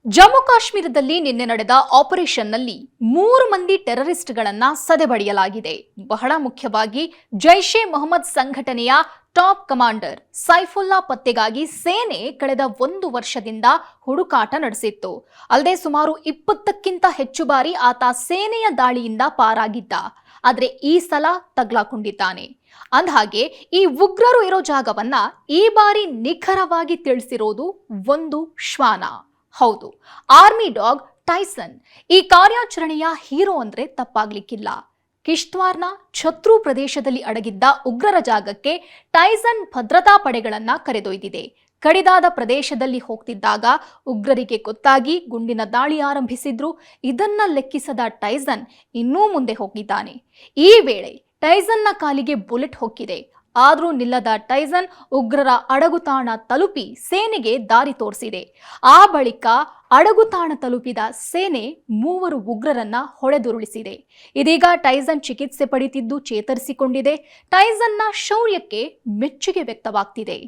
ಜಮ್ಮು ಕಾಶ್ಮೀರದಲ್ಲಿ ನಿನ್ನೆ ನಡೆದ ಆಪರೇಷನ್ನಲ್ಲಿ 3 ಮಂದಿ ಟೆರರಿಸ್ಟ್ಗಳನ್ನ ಸದೆಬಡಿಯಲಾಗಿದೆ. ಬಹಳ ಮುಖ್ಯವಾಗಿ ಜೈಷ್ ಎ ಮೊಹಮ್ಮದ್ ಸಂಘಟನೆಯ ಟಾಪ್ ಕಮಾಂಡರ್ ಸೈಫುಲ್ಲಾ ಪತ್ತೆಗಾಗಿ ಸೇನೆ ಕಳೆದ 1 ವರ್ಷದಿಂದ ಹುಡುಕಾಟ ನಡೆಸಿತ್ತು. ಅಲ್ಲದೆ ಸುಮಾರು 20ಕ್ಕಿಂತ ಹೆಚ್ಚು ಬಾರಿ ಆತ ಸೇನೆಯ ದಾಳಿಯಿಂದ ಪಾರಾಗಿದ್ದ. ಆದ್ರೆ ಈ ಸಲ ತಗ್ಲಾಕೊಂಡಿದ್ದಾನೆ. ಅಂದಹಾಗೆ ಈ ಉಗ್ರರು ಇರೋ ಜಾಗವನ್ನ ಈ ಬಾರಿ ನಿಖರವಾಗಿ ತಿಳಿಸಿರೋದು ಒಂದು ಶ್ವಾನ. ಹೌದು, ಆರ್ಮಿ ಡಾಗ್ ಟೈಸನ್ ಈ ಕಾರ್ಯಾಚರಣೆಯ ಹೀರೋ ಅಂದ್ರೆ ತಪ್ಪಾಗ್ಲಿಕ್ಕಿಲ್ಲ. ಕಿಶ್ತ್ವಾರ್ನ ಛತ್ರು ಪ್ರದೇಶದಲ್ಲಿ ಅಡಗಿದ್ದ ಉಗ್ರರ ಜಾಗಕ್ಕೆ ಟೈಸನ್ ಭದ್ರತಾ ಪಡೆಗಳನ್ನ ಕರೆದೊಯ್ದಿದೆ. ಕಡಿದಾದ ಪ್ರದೇಶದಲ್ಲಿ ಹೋಗ್ತಿದ್ದಾಗ ಉಗ್ರರಿಗೆ ಗೊತ್ತಾಗಿ ಗುಂಡಿನ ದಾಳಿ ಆರಂಭಿಸಿದ್ರು. ಇದನ್ನ ಲೆಕ್ಕಿಸದ ಟೈಸನ್ ಇನ್ನೂ ಮುಂದೆ ಹೋಗಿದ್ದಾನೆ. ಈ ವೇಳೆ ಟೈಸನ್ನ ಕಾಲಿಗೆ ಬುಲೆಟ್ ಹೊಕ್ಕಿದೆ. ಆದ್ರೂ ನಿಲ್ಲದ ಟೈಸನ್ ಉಗ್ರರ ಅಡಗುತಾಣ ತಲುಪಿ ಸೇನೆಗೆ ದಾರಿ ತೋರಿಸಿದೆ. ಆ ಬಳಿಕ ಅಡಗುತಾಣ ತಲುಪಿದ ಸೇನೆ 3 ಉಗ್ರರನ್ನ ಹೊಡೆದುರುಳಿಸಿದೆ. ಇದೀಗ ಟೈಸನ್ ಚಿಕಿತ್ಸೆ ಪಡೆಯುತ್ತಿದ್ದು ಚೇತರಿಸಿಕೊಂಡಿದೆ. ಟೈಸನ್ನ ಶೌರ್ಯಕ್ಕೆ ಮೆಚ್ಚುಗೆ ವ್ಯಕ್ತವಾಗ್ತಿದೆ.